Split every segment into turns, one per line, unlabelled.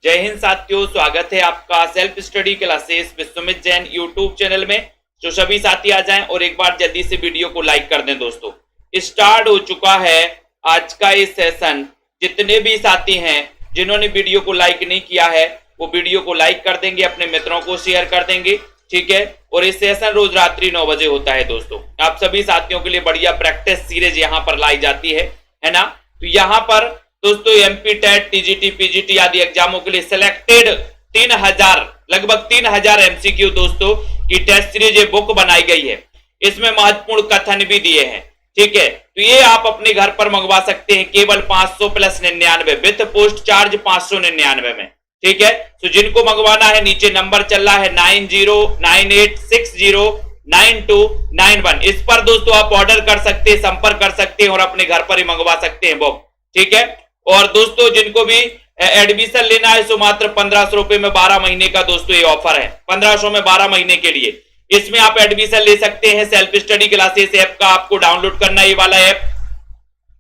जय हिंद साथियों, स्वागत है आपका self study classes with Sumit Jain YouTube channel में। जो सभी साथी आ जाएं और एक बार जल्दी से वीडियो को लाइक कर दें। दोस्तों स्टार्ट हो चुका है आज का ये सेशन। जितने भी साथी हैं जिन्होंने वीडियो को लाइक नहीं किया है वो वीडियो को लाइक कर देंगे, अपने मित्रों को शेयर कर देंगे, ठीक है। और ये सेशन रोज रात्रि 9 बजे होता है। दोस्तों आप सभी साथियों के लिए बढ़िया प्रैक्टिस सीरीज यहाँ पर लाई जाती है ना। तो यहाँ पर दोस्तों एमपी टेट, टीजीटी, पीजीटी आदि एग्जामों के लिए सिलेक्टेड 3000 लगभग 3000 एमसीक्यू दोस्तों की टेस्ट सीरीज ये बुक बनाई गई है। इसमें महत्वपूर्ण कथन भी दिए हैं, ठीक है। तो ये आप अपने घर पर मंगवा सकते हैं केवल 500 प्लस 99 विथ पोस्ट चार्ज 599 में, ठीक है। तो जिनको मंगवाना है नीचे नंबर चल रहा है 9098609291। इस पर दोस्तों आप ऑर्डर कर सकते हैं, संपर्क कर सकते हैं और अपने घर पर ही मंगवा सकते हैं बुक, ठीक है। और दोस्तों जिनको भी एडमिशन लेना है सो मात्र 1500 रुपए में 12 महीने का दोस्तों ये ऑफर है। 1500 में 12 महीने के लिए इसमें आप एडमिशन ले सकते हैं। सेल्फ स्टडी क्लासेस ऐप का आपको डाउनलोड करना है। ये वाला ऐप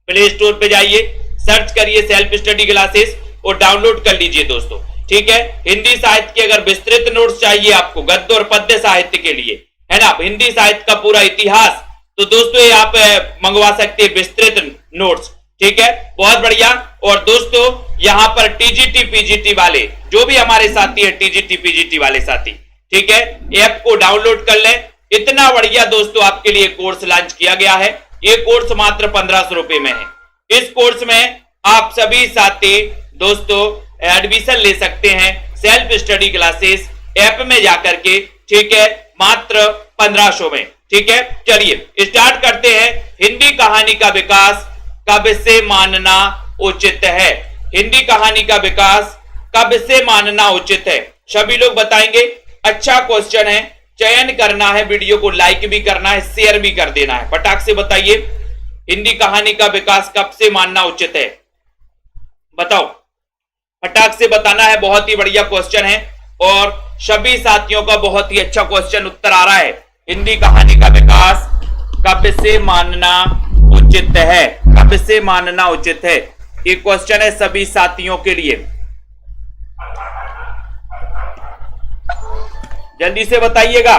प्ले स्टोर पे जाइए, सर्च करिए सेल्फ स्टडी क्लासेस और डाउनलोड कर लीजिए दोस्तों, ठीक है। हिंदी साहित्य के अगर विस्तृत नोट्स चाहिए आपको गद्य और पद्य साहित्य के लिए, है ना, हिंदी साहित्य का पूरा इतिहास, तो दोस्तों ये आप मंगवा सकते हैं विस्तृत नोट्स, ठीक है। बहुत बढ़िया। और दोस्तों यहां पर टीजीटी पीजीटी वाले जो भी हमारे साथी है, टीजीटी पीजीटी वाले साथी, ठीक है, ऐप को डाउनलोड कर लें। इतना बढ़िया दोस्तों आपके लिए कोर्स लॉन्च किया गया है। ये कोर्स मात्र 1500 रुपए में है। इस कोर्स में आप सभी साथी दोस्तों एडमिशन ले सकते हैं सेल्फ स्टडी क्लासेस ऐप में जाकर के, ठीक है, मात्र 1500 में, ठीक है। चलिए स्टार्ट करते हैं। हिंदी कहानी का विकास कब से मानना उचित है? हिंदी कहानी का विकास कब से मानना उचित है? सभी लोग बताएंगे। अच्छा क्वेश्चन है, चयन करना है, वीडियो को लाइक भी करना है, शेयर भी कर देना है। फटाक से बताइए हिंदी कहानी का विकास कब से मानना उचित है? बताओ, फटाक से बताना है। बहुत ही बढ़िया क्वेश्चन है और सभी साथियों का बहुत ही अच्छा क्वेश्चन उत्तर आ रहा है। हिंदी कहानी का विकास कब से मानना उचित है? कब से मानना उचित है? ये क्वेश्चन है सभी साथियों के लिए। जल्दी से बताइएगा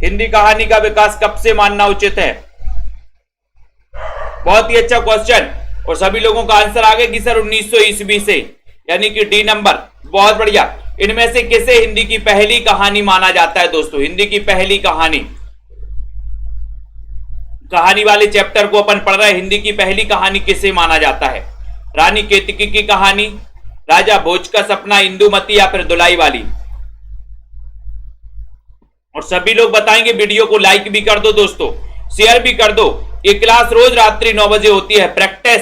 हिंदी कहानी का विकास कब से मानना उचित है। बहुत ही अच्छा क्वेश्चन और सभी लोगों का आंसर आ गया कि सर 1900 ईस्वी से, यानी कि डी नंबर। बहुत बढ़िया। इनमें से किसे हिंदी की पहली कहानी माना जाता है? दोस्तों हिंदी की पहली कहानी वाले चैप्टर को अपन पढ़ रहे हैं। हिंदी की पहली कहानी किसे माना जाता है? रानी केतकी की कहानी, राजा भोज का सपना, इंदुमती या फिर दुलाई वाली? और सभी लोग बताएंगे। वीडियो को लाइक भी कर दो दोस्तों, शेयर भी कर दो। ये क्लास रोज रात्रि 9 बजे होती है। प्रैक्टिस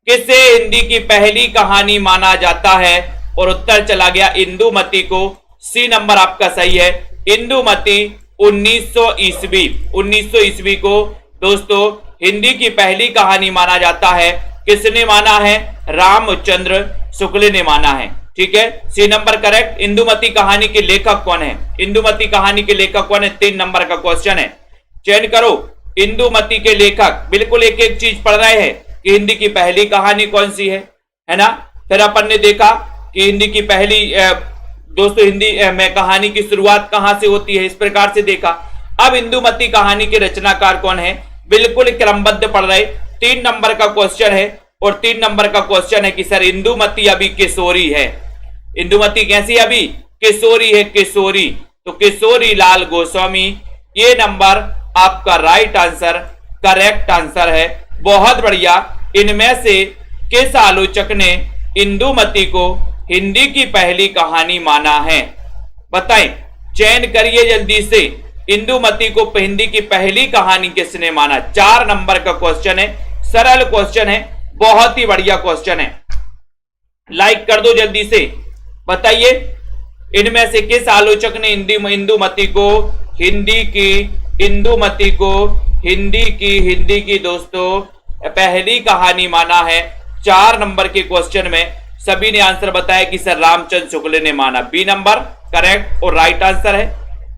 किसे हिंदी की पहली कहानी माना जाता है? और उत्तर चला गया इंदुमती को। सी नंबर आपका सही है। इंदुमती 1900 ईस्वी, 1900 ईस्वी को दोस्तों हिंदी की पहली कहानी माना जाता है। किसने माना है? रामचंद्र शुक्ल ने माना है, ठीक है। सी नंबर करेक्ट। इंदुमती कहानी के लेखक कौन है? इंदुमती कहानी के लेखक कौन है? 3 नंबर का क्वेश्चन है। चयन करो इंदुमती के लेखक। बिल्कुल एक एक चीज पढ़ रहे हैं कि हिंदी की पहली कहानी कौन सी है ना। फिर अपन ने देखा कि हिंदी की पहली दोस्तों हिंदी में कहानी की शुरुआत कहां से होती है, इस प्रकार से देखा। अब इंदुमती कहानी के रचनाकार कौन है? बिल्कुल क्रमबद्ध पढ़ रहे। 3 नंबर का क्वेश्चन है और 3 नंबर का क्वेश्चन है कि सर इंदुमती अभी किशोरी है। इंदुमती कैसी अभी? किशोरी है, किशोरी। तो किशोरी लाल गोस्वामी, ये नंबर आपका राइट आंसर, करेक्ट आंसर है। बहुत बढ़िया। इनमें से किस आलोचक ने इंदुमती को हिंदी की पहली कहानी माना है? बताएं, चयन करिए जल्दी से। इंदुमती को हिंदी की पहली कहानी किसने माना? 4 नंबर का क्वेश्चन है। सरल क्वेश्चन है, बहुत ही बढ़िया क्वेश्चन है। लाइक कर दो जल्दी से। बताइए इनमें से किस आलोचक ने इंदुमती को हिंदी की दोस्तों पहली कहानी माना है? 4 नंबर के क्वेश्चन में सभी ने आंसर बताया कि सर रामचंद्र शुक्ल ने माना। बी नंबर करेक्ट और राइट आंसर है।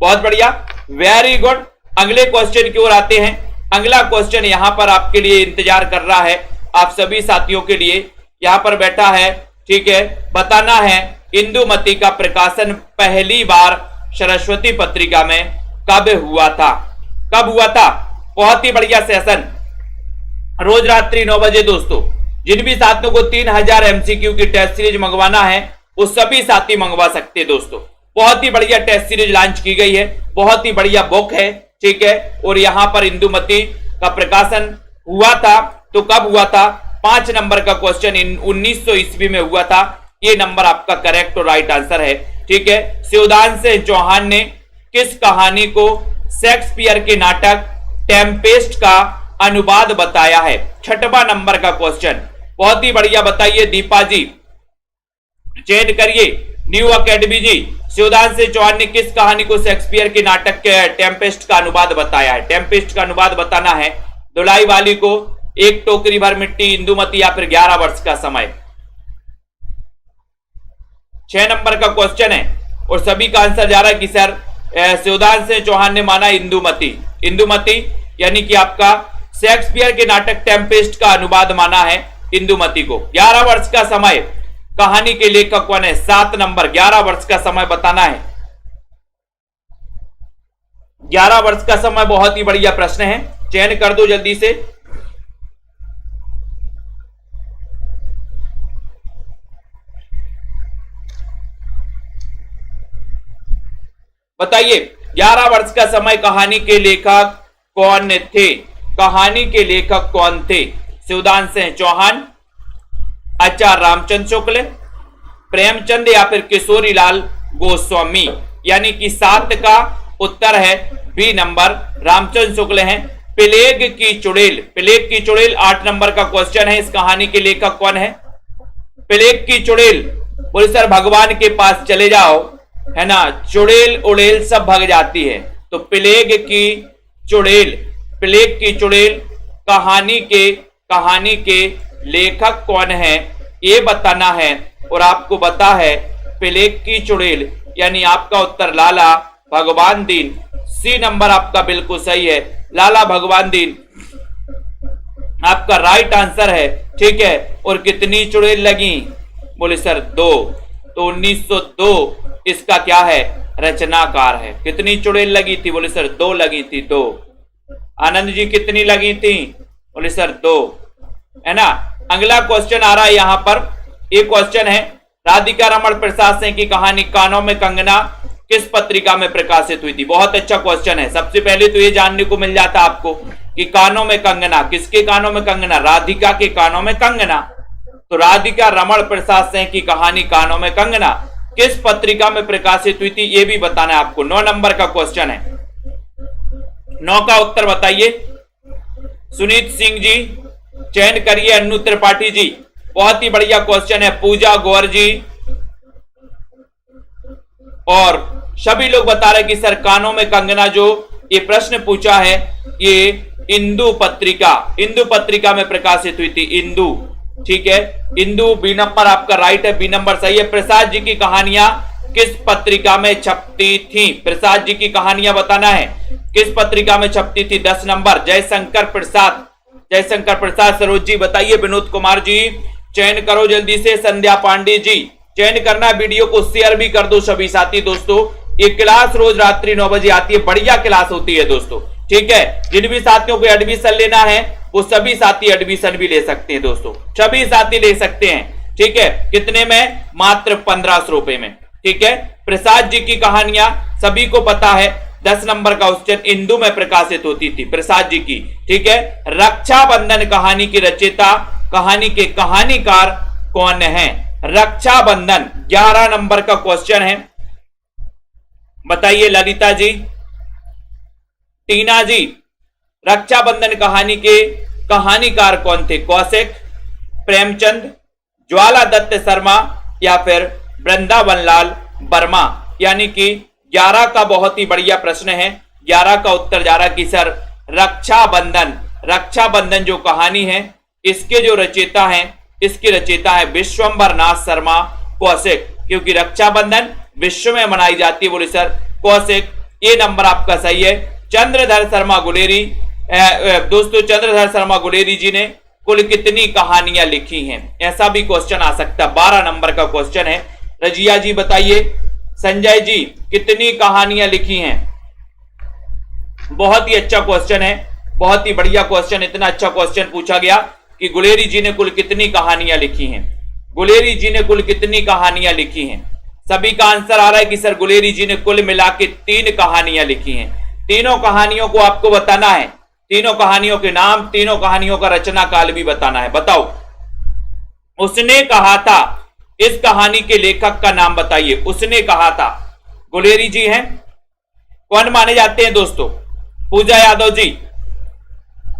बहुत बढ़िया, वेरी गुड। अगले क्वेश्चन की ओर आते हैं। अगला क्वेश्चन यहां पर आपके लिए इंतजार कर रहा है, आप सभी साथियों के लिए। यहां पर बैठा है ठीक है, बताना है इंदुमती का प्रकाशन पहली बार सरस्वती पत्रिका में कब हुआ था। कब हुआ था? बहुत ही बढ़िया सेशन, रोज रात्रि 9 बजे दोस्तों। जिन भी साथियों को 3000 एमसीक्यू की टेस्ट सीरीज मंगवाना है वो सभी साथी मंगवा सकते हैं दोस्तों। बहुत ही बढ़िया टेस्ट सीरीज लॉन्च की गई है, बहुत ही बढ़िया बुक है, ठीक है। और यहां पर इंदुमती का प्रकाशन हुआ था, तो कब हुआ था? 5 नंबर का क्वेश्चन 1900 ईस्वी में हुआ था। ये नंबर आपका करेक्ट और राइट आंसर है, ठीक है। शिवदान सिंह चौहान ने किस कहानी को शेक्सपियर के नाटक टेम्पेस्ट का अनुवाद बताया है? 6वां नंबर का क्वेश्चन, बहुत ही बढ़िया बताइए दीपा जी, चेंज करिए। न्यू एकेडमी जी, शिवदान सिंह चौहान ने किस कहानी को शेक्सपियर के नाटक के टेम्पेस्ट का अनुवाद बताया है? टेम्पेस्ट का अनुवाद बताना है। धुलाई वाली को 1 टोकरी भर मिट्टी, इंदुमती या फिर 11 वर्ष का समय। 6 नंबर का क्वेश्चन है और सभी का आंसर जा रहा है कि सर शिवदान सिंह चौहान ने माना इंदुमती। इंदुमती यानी कि आपका शेक्सपियर के नाटक टेम्पेस्ट का अनुवाद माना है इंदुमती को। 11 वर्ष का समय, कहानी के लेखक कौन है? 7 नंबर, 11 वर्ष का समय बताना है। 11 वर्ष का समय बहुत ही बढ़िया प्रश्न है, चयन कर दो जल्दी से। बताइए 11 वर्ष का समय, कहानी के लेखक कौन थे? कहानी के लेखक कौन थे? शिवदान सिंह चौहान, आचार्य रामचंद्र शुक्ल, प्रेमचंद या फिर किशोरी लाल गोस्वामी। यानी कि 7 का उत्तर है बी नंबर, रामचंद्र शुक्ल हैं। प्लेग की चुड़ैल, प्लेग की चुड़ैल 8 नंबर का क्वेश्चन है। इस कहानी के लेखक कौन है? प्लेग की चुड़ैल, बोले सर भगवान के पास चले जाओ, है ना, चुड़ैल उड़ेल सब भग जाती है। तो प्लेग की चुड़ैल, प्लेग की चुड़ैल कहानी के लेखक कौन है ये बताना है। और आपको पता है प्लेग की चुड़ैल यानी आपका उत्तर लाला भगवान दीन। सी नंबर आपका बिल्कुल सही है, लाला भगवान दीन आपका राइट आंसर है, ठीक है। और कितनी चुड़ैल लगी? बोले सर 2। तो 1902 इसका क्या है? रचनाकार है। कितनी चुड़ैल लगी थी? बोले सर 2 लगी थी, 2। आनंद जी कितनी लगी थी? बोले सर 2, है ना। अगला क्वेश्चन आ रहा है यहां पर, एक क्वेश्चन है राधिका रमण प्रसाद सिंह की कहानी कानों में कंगना किस पत्रिका में प्रकाशित हुई थी? बहुत अच्छा क्वेश्चन है। सबसे पहले तो ये जानने को मिल जाता आपको कि कानों में कंगना, किसके कानों में कंगना? राधिका के कानों में कंगना। तो राधिका रमण प्रसाद सिंह की कहानी कानों में कंगना किस पत्रिका में प्रकाशित हुई थी ये भी बताना है आपको। 9 नंबर का क्वेश्चन है, 9 का उत्तर बताइए। सुनीत सिंह जी चयन करिए, अन्नू त्रिपाठी जी, बहुत ही बढ़िया क्वेश्चन है। पूजा गौर जी और सभी लोग बता रहे कि सर कानों में कंगना जो ये प्रश्न पूछा है ये इंदु पत्रिका में प्रकाशित हुई थी। इंदु, ठीक है, इंदु। बी नंबर आपका राइट है, बी नंबर सही है। प्रसाद जी की कहानियां किस पत्रिका में छपती थी? प्रसाद जी की कहानियां बताना है किस पत्रिका में छपती थी। 10 नंबर जयशंकर प्रसाद सरोज जी बताइए। विनोद कुमार जी चयन करो जल्दी से। संध्या पांडे जी चयन करना, वीडियो को शेयर भी कर दो सभी साथी दोस्तों। ये क्लास रोज रात्रि 9 बजे आती है, बढ़िया क्लास होती है दोस्तों, ठीक है। जिन भी साथियों को एडमिशन लेना है वो सभी साथी एडमिशन भी ले सकते हैं दोस्तों, सभी साथी ले सकते हैं, ठीक है। कितने में? मात्र 1500 रुपए में, ठीक है। प्रसाद जी की कहानियां सभी को पता है, 10 नंबर का क्वेश्चन इंदु में प्रकाशित होती थी प्रसाद जी की, ठीक है। रक्षाबंधन कहानी की रचयिता, कहानी के कहानीकार कौन है? रक्षाबंधन 11 नंबर का क्वेश्चन है, बताइए ललिता जी, टीना जी। रक्षाबंधन कहानी के कहानीकार कौन थे? कौशिक, प्रेमचंद, ज्वाला दत्त शर्मा या फिर वृंदावन लाल वर्मा। यानी कि 11 का बहुत ही बढ़िया प्रश्न है। 11 का उत्तर जा रहा कि सर रक्षाबंधन जो कहानी है इसके जो रचयिता हैं, इसकी रचयिता है विश्वंभर नाथ शर्मा कौशिक, क्योंकि रक्षाबंधन विश्व में मनाई जाती है। बोले सर कौशिक, ये नंबर आपका सही है। चंद्रधर शर्मा गुलेरी, दोस्तों चंद्रधर शर्मा गुलेरी जी ने कुल कितनी कहानियां लिखी हैं? ऐसा भी क्वेश्चन आ सकता है, 12 नंबर का क्वेश्चन है। रजिया जी बताइए, संजय जी कितनी कहानियां लिखी हैं? बहुत ही अच्छा क्वेश्चन है, बहुत ही बढ़िया क्वेश्चन। इतना अच्छा क्वेश्चन पूछा गया कि गुलेरी जी ने कुल कितनी कहानियां लिखी हैं? गुलेरी जी ने कुल कितनी कहानियां लिखी हैं? सभी का आंसर आ रहा है कि सर गुलेरी जी ने कुल मिला के 3 कहानियां लिखी हैं। तीनों कहानियों को आपको बताना है, तीनों कहानियों के नाम, तीनों कहानियों का रचना काल भी बताना है। बताओ, उसने कहा था, इस कहानी के लेखक का नाम बताइए। उसने कहा था, गुलेरी जी हैं। कौन माने जाते हैं दोस्तों? पूजा यादव जी।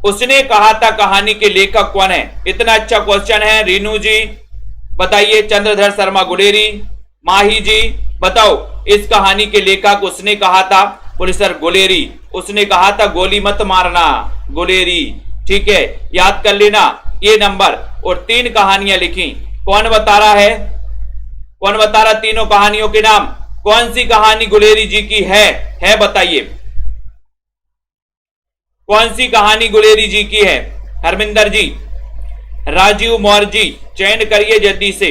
उसने कहा था कहानी के लेखक कौन है? इतना अच्छा क्वेश्चन है। रीनू जी बताइए, चंद्रधर शर्मा गुलेरी। माही जी बताओ, इस कहानी के लेखक उसने कहा था। बोले सर गुलेरी। उसने कहा था गोली मत मारना, गुलेरी। ठीक है, याद कर लेना ये नंबर। और 3 कहानियां लिखी। कौन बता रहा है? कौन बता रहा तीनों कहानियों के नाम? कौन सी कहानी गुलेरी जी की है बताइए, कौन सी कहानी गुलेरी जी की है? हरमिंदर जी, राजीव मौर्य जी, चयन करिए जल्दी से।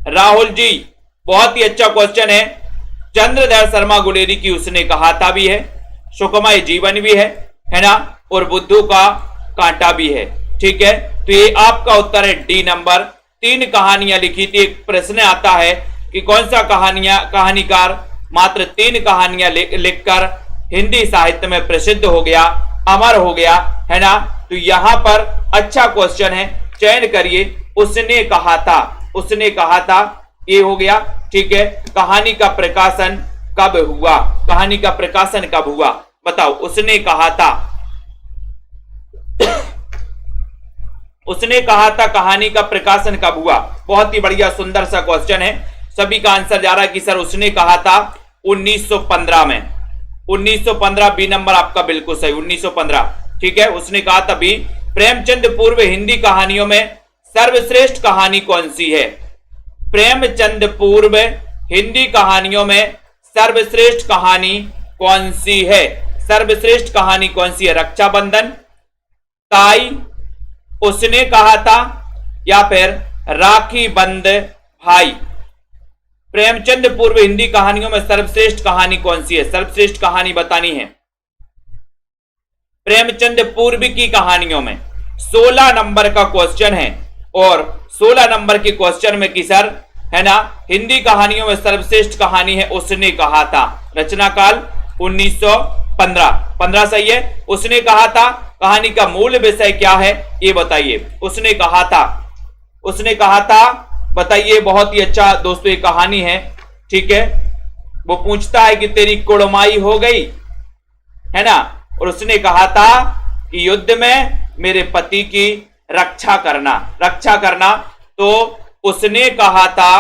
राहुल जी, बहुत ही अच्छा क्वेश्चन है। चंद्रधर शर्मा गुलेरी की उसने कहा था भी है, सुखमय जीवन भी है ना, और बुद्धू का कांटा भी है। ठीक है, तो ये आपका उत्तर है डी नंबर। 3 कहानियां लिखी थी। एक प्रश्न आता है कि कौन सा कहानीकार मात्र 3 कहानियां लिखकर हिंदी साहित्य में प्रसिद्ध हो गया, अमर हो गया, है ना। तो यहां पर अच्छा क्वेश्चन है, चयन करिए। उसने कहा था, उसने कहा था, ये हो गया। ठीक है, कहानी का प्रकाशन कब हुआ? कहानी का प्रकाशन कब हुआ बताओ? उसने कहा था, उसने कहा था कहानी का प्रकाशन कब हुआ? बहुत ही बढ़िया सुंदर सा क्वेश्चन है। सभी का आंसर जा रहा है कि सर उसने कहा था 1915 में। 1915 बी नंबर आपका बिल्कुल सही, 1915। ठीक है, उसने कहा था बी। प्रेमचंद पूर्व हिंदी कहानियों में सर्वश्रेष्ठ कहानी कौन सी है? प्रेमचंद पूर्व हिंदी कहानियों में सर्वश्रेष्ठ कहानी कौन सी है? सर्वश्रेष्ठ कहानी कौन सी है? रक्षाबंधन, ताई, उसने कहा था, या फिर राखी बंद भाई? प्रेमचंद पूर्व हिंदी कहानियों में सर्वश्रेष्ठ कहानी कौन सी है? सर्वश्रेष्ठ कहानी बतानी है। प्रेमचंद पूर्व की कहानियों में 16 नंबर का क्वेश्चन है, और 16 नंबर के क्वेश्चन में कि सर, है ना, हिंदी कहानियों में सर्वश्रेष्ठ कहानी है उसने कहा था। रचना काल 1915। 15 सही है। उसने कहा था, कहानी का मूल विषय क्या है ये बताइए। उसने कहा था, उसने कहा था बताइए। बहुत ही अच्छा दोस्तों ये कहानी है। ठीक है, वो पूछता है कि तेरी कुड़माई हो गई, है ना, और उसने कहा था कि युद्ध में मेरे पति की रक्षा करना, रक्षा करना। तो उसने कहा था,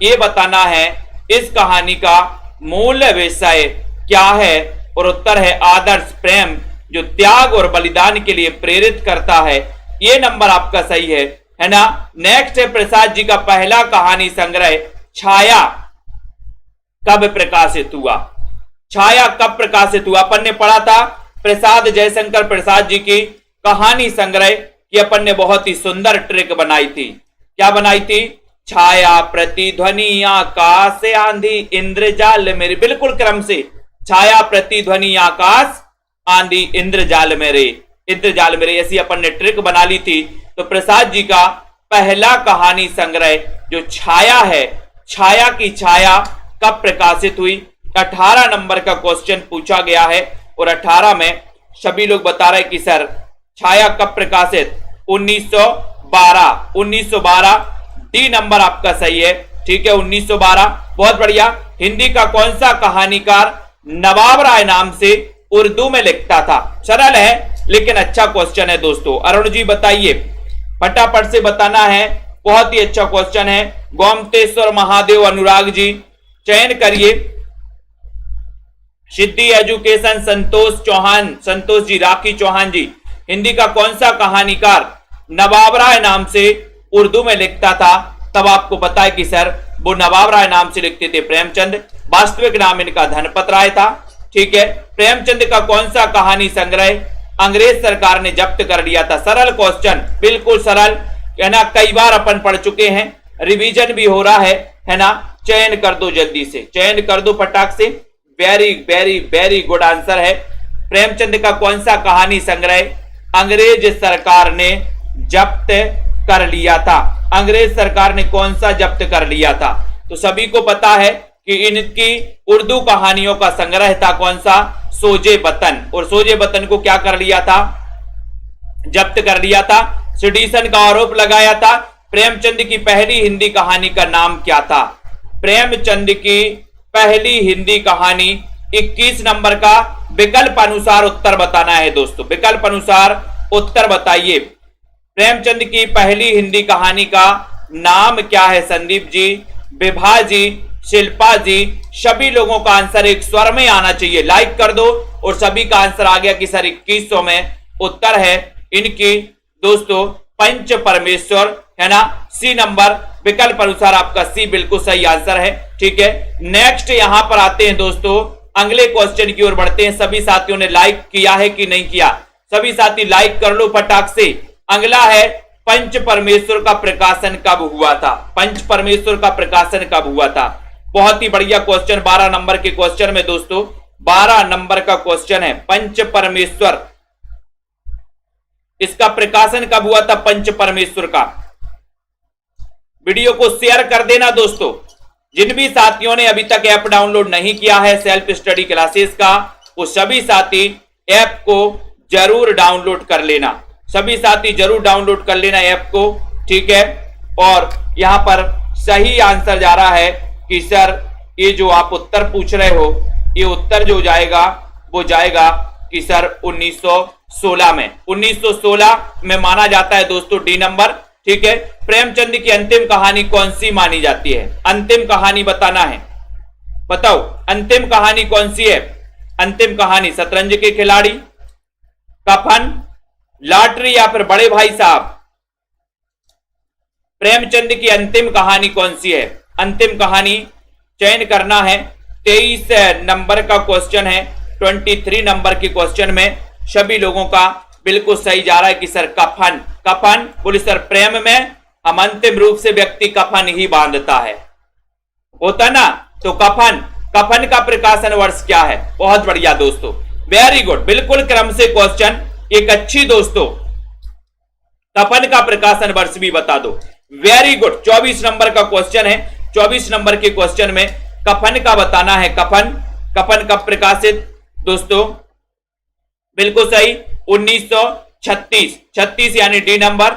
ये बताना है इस कहानी का मूल विषय क्या है, और उत्तर है आदर्श प्रेम जो त्याग और बलिदान के लिए प्रेरित करता है। ये नंबर आपका सही है ना। नेक्स्ट है प्रसाद जी का पहला कहानी संग्रह छाया कब प्रकाशित हुआ? छाया कब प्रकाशित हुआ? अपन ने पढ़ा था प्रसाद जयशंकर प्रसाद जी की कहानी संग्रह की अपन ने बहुत ही सुंदर ट्रिक बनाई थी। क्या बनाई थी? छाया, प्रतिध्वनि, आकाश, आंधी, इंद्रजाल मेरे, बिल्कुल क्रम से। छाया, प्रतिध्वनि, आकाश, आंधी, इंद्रजाल मेरे, इंद्रजाल मेरे, ऐसी अपन ने ट्रिक बना ली थी। तो प्रसाद जी का पहला कहानी संग्रह जो छाया है, छाया की छाया कब प्रकाशित हुई? 18 नंबर का क्वेश्चन पूछा गया है, और 18 में सभी लोग बता रहे कि सर छाया कब प्रकाशित? 1912। 1912 डी नंबर आपका सही है। ठीक है, 1912। बहुत बढ़िया। हिंदी का कौन सा कहानीकार नवाब राय नाम से उर्दू में लिखता था? सरल है लेकिन अच्छा क्वेश्चन है दोस्तों। अरुण जी बताइए, फटाफट से बताना है। बहुत ही अच्छा क्वेश्चन है। गोमतेश्वर महादेव, अनुराग जी चयन करिए। सिद्धि एजुकेशन, संतोष चौहान, संतोष जी, राखी चौहान जी। हिंदी का कौन सा कहानीकार नवाब राय नाम से उर्दू में लिखता था? तब आपको पता है कि सर वो नवाब राय नाम से लिखते थे प्रेमचंद। वास्तविक नाम इनका धनपत राय था। ठीक है, प्रेमचंद का कौन सा कहानी संग्रह अंग्रेज सरकार ने जब्त कर लिया था? सरल क्वेश्चन, बिल्कुल सरल है ना, कई बार अपन पढ़ चुके हैं, रिवीजन भी हो रहा है ना। चयन कर दो, जल्दी से चयन कर दो फटाक से। Very very very good answer है। प्रेमचंद का कौन सा कहानी संग्रह अंग्रेज सरकार ने जब्त कर लिया था? अंग्रेज सरकार ने कौन सा जब्त कर लिया था? तो सभी को पता है कि इनकी उर्दू कहानियों का संग्रह था कौन सा? सोजे वतन। और सोजे वतन को क्या कर लिया था? जब्त कर लिया था। सेडिशन का आरोप लगाया था। प्रेमचंद की पहली हिंदी कहानी का नाम क्या था? प्रेमचंद की पहली हिंदी कहानी 21 नंबर का विकल्प अनुसार उत्तर बताना है दोस्तों, विकल्प अनुसार उत्तर बताइए। प्रेमचंद की पहली हिंदी कहानी का नाम क्या है? संदीप जी, विभा जी, शिल्पा जी, सभी लोगों का आंसर एक स्वर में आना चाहिए। लाइक कर दो। और सभी का आंसर आ गया कि सर 2100 में उत्तर है इनकी दोस्तों पंच परमेश्वर, है ना। सी नंबर विकल्प अनुसार आपका सी बिल्कुल सही आंसर है। ठीक है, नेक्स्ट यहां पर आते हैं दोस्तों, अगले क्वेश्चन की ओर बढ़ते हैं। सभी साथियों ने लाइक किया है कि नहीं किया? सभी साथी लाइक कर लो फटाक से। अगला है पंच परमेश्वर का प्रकाशन कब हुआ था? पंच परमेश्वर का प्रकाशन कब हुआ था? बहुत ही बढ़िया क्वेश्चन, 12 नंबर के क्वेश्चन में दोस्तों, 12 नंबर का क्वेश्चन है पंच परमेश्वर, इसका प्रकाशन कब हुआ था? पंच परमेश्वर का। वीडियो को शेयर कर देना दोस्तों। जिन भी साथियों ने अभी तक ऐप डाउनलोड नहीं किया है सेल्फ स्टडी क्लासेस का, वो सभी साथी ऐप को जरूर डाउनलोड कर लेना। सभी साथी जरूर डाउनलोड कर लेना ऐप को। ठीक है, और यहां पर सही आंसर जा रहा है कि सर ये जो आप उत्तर पूछ रहे हो, ये उत्तर जो जाएगा वो जाएगा कि सर 1916 में, 1916 में माना जाता है दोस्तों डी नंबर। ठीक है, प्रेमचंद की अंतिम कहानी कौन सी मानी जाती है? अंतिम कहानी बताना है, बताओ अंतिम कहानी कौन सी है? अंतिम कहानी शतरंज के खिलाड़ी, कफन, लॉटरी या फिर बड़े भाई साहब? प्रेमचंद की अंतिम कहानी कौन सी है? अंतिम कहानी चयन करना है। 23 नंबर का क्वेश्चन है, 23 नंबर के क्वेश्चन में सभी लोगों का बिल्कुल सही जा रहा है कि सर कफन। कफन बोले सर, प्रेम में हम अंतिम रूप से व्यक्ति कफन ही बांधता है, होता ना, तो कफन, कफन का प्रकाशन वर्ष क्या है? बहुत बढ़िया दोस्तों, वेरी गुड, बिल्कुल क्रम से क्वेश्चन, एक अच्छी दोस्तों, कफन का प्रकाशन वर्ष भी बता दो। वेरी गुड, 24 नंबर का क्वेश्चन है। 24 नंबर के क्वेश्चन में कफन का बताना है। कफन, कफन कब प्रकाशित दोस्तों? बिल्कुल सही, 1936, 36 यानी डी नंबर।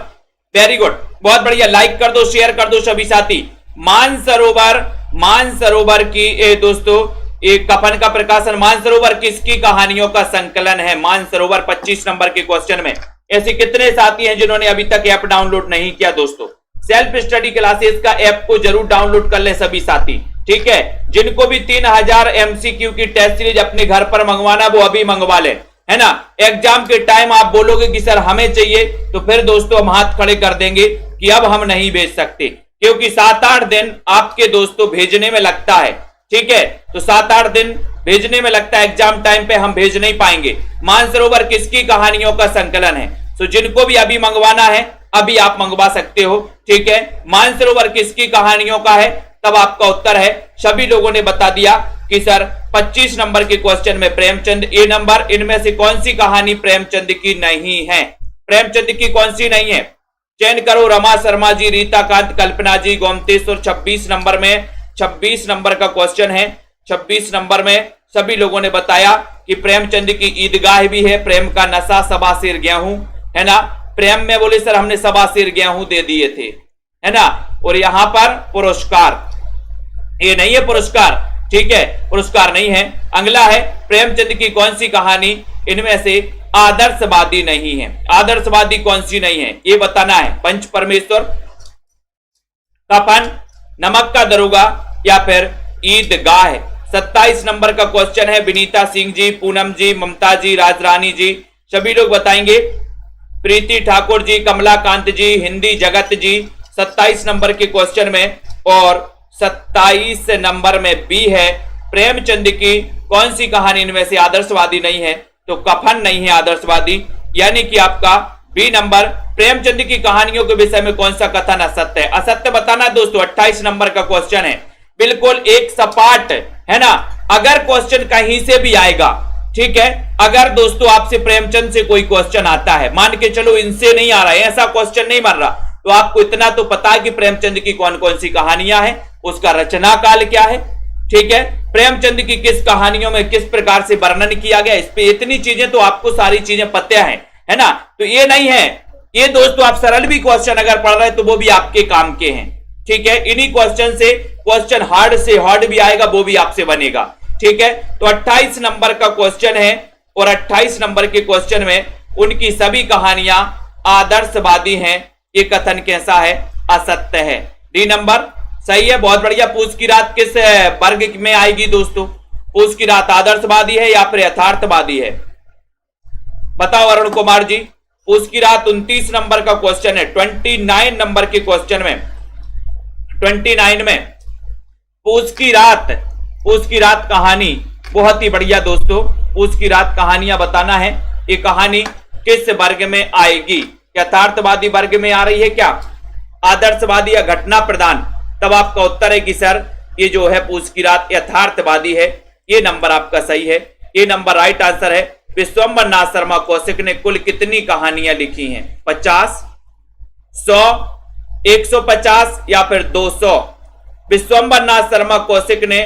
वेरी गुड, बहुत बढ़िया, लाइक कर दो, शेयर कर दो सभी साथी। मानसरोवर, मानसरोवर की दोस्तों एक कफन का प्रकाशन, मानसरोवर किसकी कहानियों का संकलन है? मानसरोवर 25 नंबर के क्वेश्चन में। ऐसे कितने साथी हैं जिन्होंने अभी तक ऐप डाउनलोड नहीं किया दोस्तों? सेल्फ स्टडी क्लासेस का ऐप को जरूर डाउनलोड कर ले सभी साथी। ठीक है, जिनको भी 3000 MCQ की टेस्ट सीरीज अपने घर पर मंगवाना वो अभी मंगवा ले, है ना। एग्जाम के टाइम आप बोलोगे कि सर हमें चाहिए, तो फिर दोस्तों हम हाथ खड़े कर देंगे कि अब हम नहीं भेज सकते, क्योंकि 7-8 दिन आपके दोस्तों भेजने में लगता है। ठीक है, तो 7-8 दिन भेजने में लगता है, एग्जाम टाइम पे हम भेज नहीं पाएंगे। मानसरोवर किसकी कहानियों का संकलन है? तो जिनको भी अभी मंगवाना है अभी आप मंगवा सकते हो। ठीक है, मानसरोवर किसकी कहानियों का है? तब आपका उत्तर है, सभी लोगों ने बता दिया कि सर 25 नंबर के क्वेश्चन में प्रेमचंद ए नंबर। इनमें से कौन सी कहानी प्रेमचंद की नहीं है? प्रेमचंद की कौन सी नहीं है? चयन करो। रमा शर्मा जी, रीता कांत, कल्पना जी, गोमतेश्वर। 26 नंबर में, 26 नंबर का क्वेश्चन है। 26 नंबर में सभी लोगों ने बताया कि प्रेमचंद की ईदगाह भी है, प्रेम का नशा, सवा सिर गेहूं, है ना। प्रेम में बोले सर हमने सवा सिर गेहूं दे दिए थे, है ना। और यहां पर पुरस्कार, ये नहीं है पुरस्कार, ठीक है, पुरस्कार नहीं है। अगला है प्रेमचंद की कौन सी कहानी इनमें से आदर्शवादी नहीं है? आदर्शवादी कौन सी नहीं है ये बताना है। पंच परमेश्वर, कफन, नमक का दरोगा या फिर ईदगाह। 27 नंबर का क्वेश्चन है। विनीता सिंह जी, पूनम जी, ममता जी, राजरानी जी, सभी लोग बताएंगे। प्रीति ठाकुर जी, कमलाकांत जी, हिंदी जगत जी, 27 नंबर के क्वेश्चन में। और 27 नंबर में बी है, प्रेमचंद की कौन सी कहानी इनमें से आदर्शवादी नहीं है? तो कफन नहीं है आदर्शवादी, यानी कि आपका बी नंबर प्रेमचंद की कहानियों के विषय में कौन सा कथन असत्य है? असत्य बताना दोस्तों। 28 नंबर का क्वेश्चन है, बिल्कुल एक सपाट है ना। अगर क्वेश्चन कहीं से भी आएगा, ठीक है, अगर दोस्तों आपसे प्रेमचंद से कोई क्वेश्चन आता है, मान के चलो इनसे नहीं आ रहा है, ऐसा क्वेश्चन नहीं बन रहा, तो आपको इतना तो पता है कि प्रेमचंद की कौन कौन सी कहानियां हैं, उसका रचना काल क्या है, ठीक है, प्रेमचंद की किस कहानियों में किस प्रकार से वर्णन किया गया, इस पे इतनी चीजें तो आपको सारी चीजें पता है ना। तो ये नहीं है, ये दोस्तों आप सरल भी क्वेश्चन अगर पढ़ रहे हैं तो वो भी आपके काम के हैं, ठीक है। इन्हीं क्वेश्चन से क्वेश्चन हार्ड से हार्ड भी आएगा, वो भी आपसे बनेगा, ठीक है। तो 28 नंबर का क्वेश्चन है और 28 नंबर के क्वेश्चन में उनकी सभी कहानियां आदर्शवादी हैं। ये कथन कैसा है? असत्य है। डी नंबर सही है, बहुत बढ़िया। पूस की रात किस वर्ग में आएगी दोस्तों? पूस की रात आदर्शवादी है या फिर यथार्थवादी है? बताओ अरुण कुमार जी। पूस की रात 29 नंबर का क्वेश्चन है। 29 नंबर के क्वेश्चन में 29 में पूस की रात कहानी बहुत ही बढ़िया दोस्तों। पूस की रात कहानियां बताना है, ये कहानी किस वर्ग में आएगी? यथार्थवादी वर्ग में आ रही है क्या, आदर्शवादी या घटना प्रधान? तब आपका उत्तर है कि सर ये जो है पूस की रात यथार्थवादी है। ये नंबर आपका सही है, ये नंबर राइट आंसर है। विश्वंबर नाथ शर्मा कौशिक ने कुल कितनी कहानियां लिखी हैं? 50, 100, 150 या फिर 200? विश्वंबर नाथ शर्मा कौशिक ने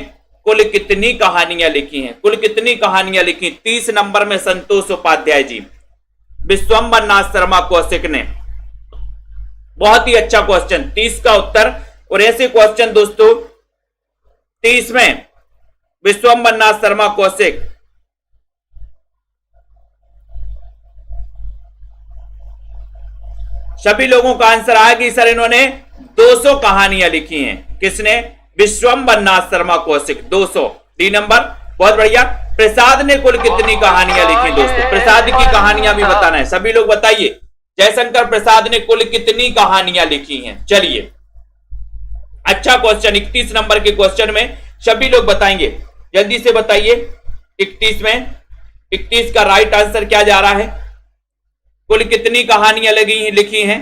कुल कितनी कहानियां लिखी हैं? कुल कितनी कहानियां लिखी? 30 नंबर में संतोष उपाध्याय जी। विश्वंबर नाथ शर्मा कौशिक ने, बहुत ही अच्छा क्वेश्चन, 30 का उत्तर। और ऐसे क्वेश्चन दोस्तों 30 में विश्वंबर नाथ शर्मा कौशिक सभी लोगों का आंसर आया कि सर इन्होंने 200 कहानियां लिखी हैं। किसने? विश्वंबर नाथ शर्मा कौशिक, 200। डी नंबर बहुत बढ़िया। प्रसाद ने कुल कितनी कहानियां लिखी दोस्तों? प्रसाद की कहानियां भी बताना है, सभी लोग बताइए। जयशंकर प्रसाद ने कुल कितनी कहानियां लिखी हैं? चलिए, अच्छा क्वेश्चन। 31 नंबर के क्वेश्चन में सभी लोग बताएंगे, जल्दी से बताइए। 31 में 31 का राइट आंसर क्या जा रहा है? कुल कितनी कहानियां लिखी हैं?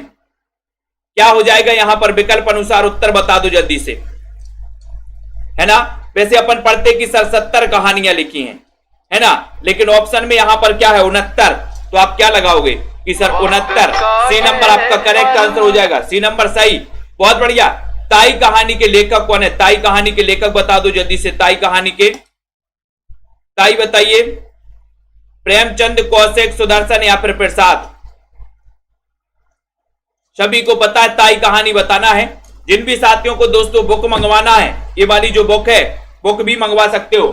क्या हो जाएगा यहां पर? विकल्प अनुसार उत्तर बता दो जल्दी से, है ना। वैसे अपन पढ़ते कि सर 70 कहानियां लिखी हैं, है ना, लेकिन ऑप्शन में यहां पर क्या है? 69। तो आप क्या लगाओगे कि सर 69? सी नंबर आपका करेक्ट आंसर हो जाएगा। सी नंबर सही, बहुत बढ़िया। ताई कहानी के लेखक कौन है? ताई कहानी के लेखक बता दो जल्दी से। ताई कहानी के, ताई बताइए। प्रेमचंद, कौशिक, सुदर्शन या फिर प्रसाद? सभी को पता है, ताई कहानी बताना है। जिन भी साथियों को दोस्तों बुक मंगवाना है, ये वाली जो बुक है, बुक भी मंगवा सकते हो।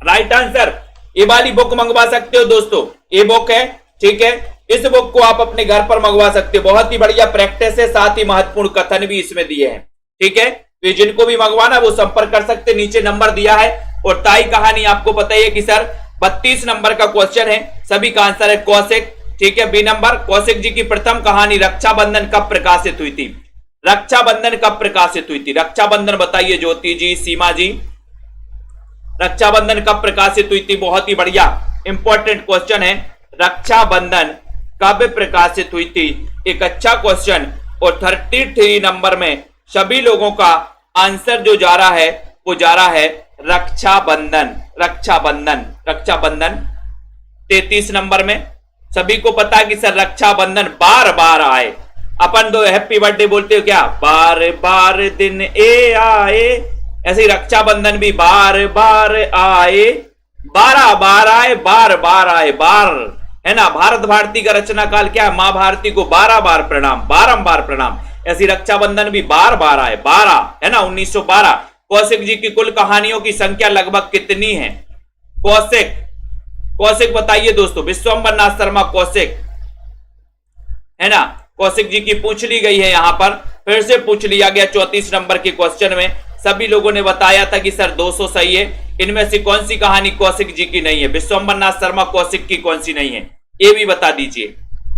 राइट आंसर, ये वाली बुक मंगवा सकते हो दोस्तों। ये बुक है, ठीक है, इस बुक को आप अपने घर पर मंगवा सकते हो। बहुत ही बढ़िया प्रैक्टिस है, साथ ही महत्वपूर्ण कथन भी इसमें दिए हैं, ठीक है। तो जिनको भी मंगवाना वो संपर्क कर सकते, नीचे नंबर दिया है। और ताई कहानी आपको पता ही है कि सर 32 नंबर का क्वेश्चन है, सभी का आंसर है कौशिक, ठीक है। बी नंबर, कौशिक जी की प्रथम कहानी रक्षाबंधन कब प्रकाशित हुई थी? रक्षाबंधन कब प्रकाशित हुई थी? रक्षाबंधन बताइए ज्योति जी, सीमा जी। रक्षाबंधन कब प्रकाशित हुई थी? बहुत ही बढ़िया इंपॉर्टेंट क्वेश्चन है, रक्षाबंधन कब प्रकाशित हुई थी? एक अच्छा क्वेश्चन। और 33 नंबर में सभी लोगों का आंसर जो जा रहा है वो जा रहा है रक्षाबंधन, रक्षाबंधन, रक्षाबंधन। 33 नंबर में सभी को पता है कि सर रक्षाबंधन बार बार आए। अपन तो हैप्पी बर्थडे बोलते हो क्या? बार बार दिन ए आए, ऐसे ही रक्षाबंधन भी बार बार आए, 12 बार आए, बार बार आए, बार, है ना। भारत भारती का रचना काल क्या है? मां भारती को 12 बार प्रणाम, बारंबार प्रणाम। ऐसी रक्षाबंधन भी बार बार आए, 12, है ना, 1912। कौशिक जी की कुल कहानियों की संख्या लगभग कितनी है? कौशिक, कौशिक बताइए दोस्तों। विश्वंबर नाथ शर्मा कौशिक, है ना, कौशिक जी की पूछ ली गई है, यहां पर फिर से पूछ लिया गया 34 नंबर के क्वेश्चन में। सभी लोगों ने बताया था कि सर 200 सही है। इनमें से कौन सी कहानी कौशिक जी की नहीं है? विश्वंबर नाथ शर्मा कौशिक की कौन सी नहीं है? ये भी बता दीजिए।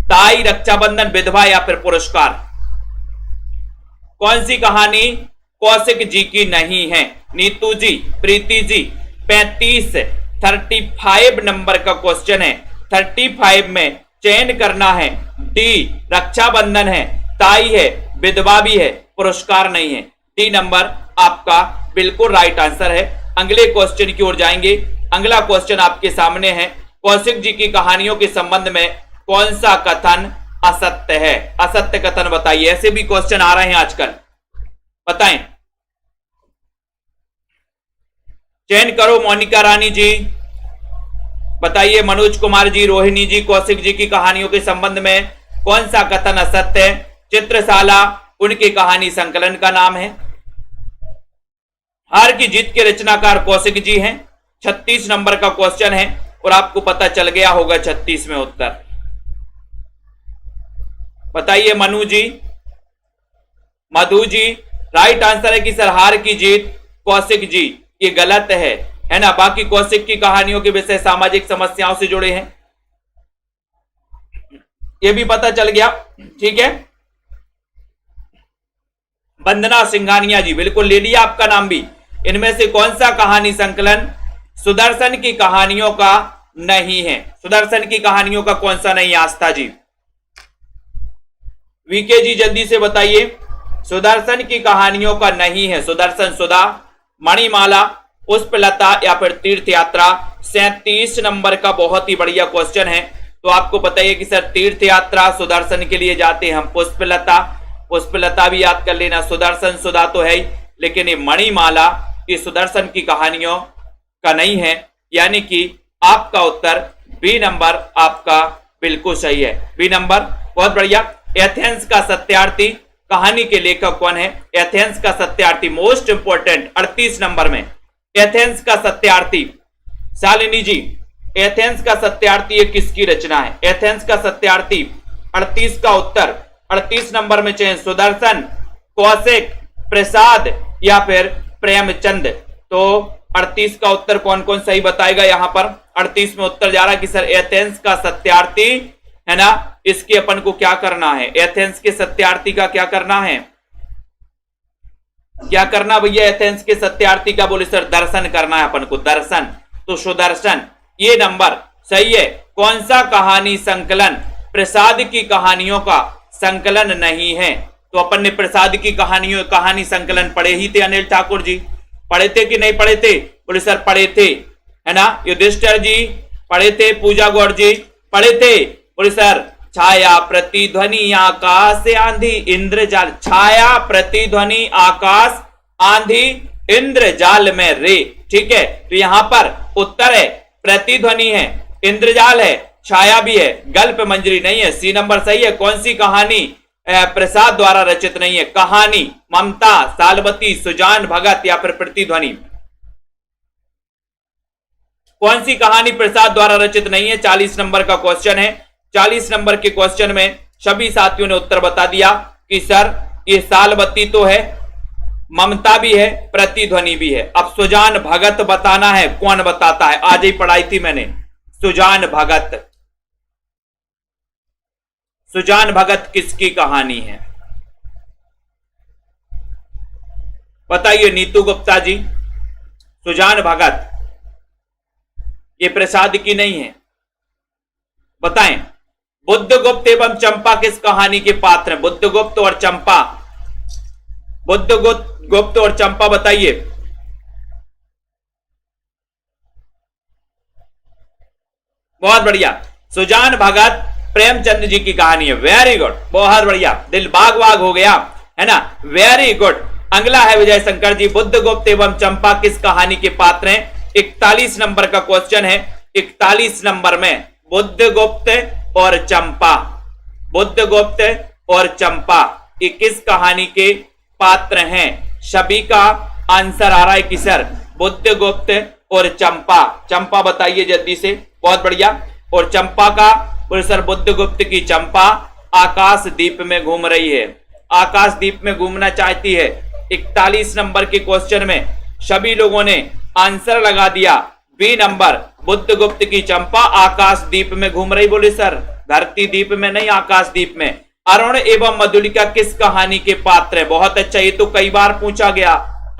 ताई, रक्षाबंधन, विधवा या फिर पुरस्कार? कौन सी कहानी कौशिक जी की नहीं है? नीतू जी, प्रीति जी 35, 35 नंबर का क्वेश्चन है। 35 में चयन करना है। डी रक्षाबंधन है, ताई है, विधवा भी है, पुरस्कार नहीं है। डी नंबर आपका बिल्कुल राइट आंसर है। अगले क्वेश्चन की ओर जाएंगे। अगला क्वेश्चन आपके सामने है। कौशिक जी की कहानियों के संबंध में कौन सा कथन असत्य है? असत्य कथन बताइए। ऐसे भी क्वेश्चन आ रहे हैं आजकल, बताएं। चयन करो मोनिका रानी जी, बताइए। मनोज कुमार जी, रोहिणी जी, कौशिक जी की कहानियों के संबंध में कौन सा कथन असत्य है? चित्रशाला उनकी कहानी संकलन का नाम है। हार की जीत के रचनाकार कौशिक जी हैं। 36 नंबर का क्वेश्चन है और आपको पता चल गया होगा 36 में उत्तर। बताइए मनु जी, मधु जी। राइट आंसर है कि सर हार की जीत कौशिक जी, ये गलत है ना। बाकी कौशिक की कहानियों के विषय सामाजिक समस्याओं से जुड़े हैं, ये भी पता चल गया। ठीक है, वंदना सिंघानिया जी, बिल्कुल ले लिया आपका नाम भी। इनमें से कौन सा कहानी संकलन सुदर्शन की कहानियों का नहीं है? सुदर्शन की कहानियों का कौन सा नहीं? आस्था जी, वीके जी जल्दी से बताइए। सुदर्शन की कहानियों का नहीं है। सुदर्शन सुधा, मणिमाला, पुष्पलता या फिर तीर्थ यात्रा। 37 नंबर का बहुत ही बढ़िया क्वेश्चन है। तो आपको बताइए कि सर तीर्थ यात्रा सुदर्शन के लिए जाते हैं हम। पुष्पलता, पुष्पलता भी याद कर लेना। सुदर्शन सुधा तो है ही, लेकिन ये मणिमाला ये सुदर्शन की कहानियों का नहीं है, यानी कि आपका उत्तर बी नंबर आपका बिल्कुल सही है। बी नंबर बहुत बढ़िया। एथेंस का सत्यार्थी कहानी के लेखक कौन है? एथेंस का सत्यार्थी मोस्ट इंपोर्टेंट 38 नंबर में। एथेंस का सत्यार्थी, शालिनी जी, एथेंस का सत्यार्थी ये किसकी रचना है? एथेंस का सत्यार्थी 38 का उत्तर 38 नंबर में चयन सुदर्शन, कौशिक, प्रसाद या फिर प्रेमचंद। तो 38 का उत्तर कौन कौन सही बताएगा? यहां पर 38 में उत्तर जा रहा है कि सर एथेंस का सत्यार्थी है ना। इसके अपन को क्या करना है? एथेंस के सत्यार्थी का क्या करना है? क्या करना भैया? एथेंस के सत्यार्थी का बोले सर दर्शन करना है अपन को, दर्शन। तो सुदर्शन ये नंबर सही है। कौन सा कहानी संकलन प्रसाद की कहानियों का संकलन नहीं है? तो अपन ने प्रसाद की कहानी संकलन पढ़े ही थे। अनिल ठाकुर जी पढ़े थे कि नहीं पढ़े थे? बोले सर पढ़े थे, है ना। युधिष्ठिर जी पढ़े थे, पूजा गौड़ जी पढ़े थे। बोले सर छाया प्रतिध्वनि आकाश आंधी इंद्रजाल, छाया प्रतिध्वनि आकाश आंधी इंद्रजाल में रे। ठीक है, तो यहां पर उत्तर है प्रतिध्वनि है, इंद्रजाल है, छाया भी है, गल्प मंजरी नहीं है। सी नंबर सही है। कौन सी कहानी प्रसाद द्वारा रचित नहीं है? कहानी ममता, सालवती, सुजान भगत या फिर प्रतिध्वनि। कौन सी कहानी प्रसाद द्वारा रचित नहीं है? 40 नंबर का क्वेश्चन है। 40 नंबर के क्वेश्चन में सभी साथियों ने उत्तर बता दिया कि सर ये सालवती तो है, ममता भी है, प्रतिध्वनि भी है। अब सुजान भगत बताना है, कौन बताता है? आज ही पढ़ाई थी मैंने, सुजान भगत। सुजान भगत किसकी कहानी है? बताइए नीतू गुप्ता जी। सुजान भगत ये प्रसाद की नहीं है, बताएं। बुद्धगुप्त एवं चंपा किस कहानी के पात्र हैं? बुद्धगुप्त और चंपा, बुद्धगुप्त और चंपा बताइए। बहुत बढ़िया। सुजान भगत प्रेमचंद जी की कहानी है। वेरी गुड, बहुत बढ़िया, दिल बाग बाग हो गया, है ना। Very good. अगला है विजय शंकर जी, बुद्धगुप्त एवं चंपा किस कहानी के पात्र हैं? 41 नंबर का क्वेश्चन है। 41 नंबर में बुद्धगुप्त और चंपा, बुद्धगुप्त और चंपा ये किस कहानी के पात्र हैं? सभी का आंसर आ रहा है कि सर बुद्धगुप्त और चंपा। चंपा बताइए जल्दी से। बहुत बढ़िया। और चंपा का बोले सर बुद्धगुप्त की चंपा आकाश दीप में घूम रही है, आकाश दीप में घूमना चाहती है। 41 नंबर के क्वेश्चन में सभी लोगों ने आंसर लगा दिया बी नंबर, बुद्धगुप्त की चंपा आकाश दीप में घूम रही। बोले सर धरती दीप में नहीं, आकाश दीप में। अरुण एवं मधुलिका किस कहानी के पात्र है? बहुत अच्छा, ये तो कई बार पूछा गया।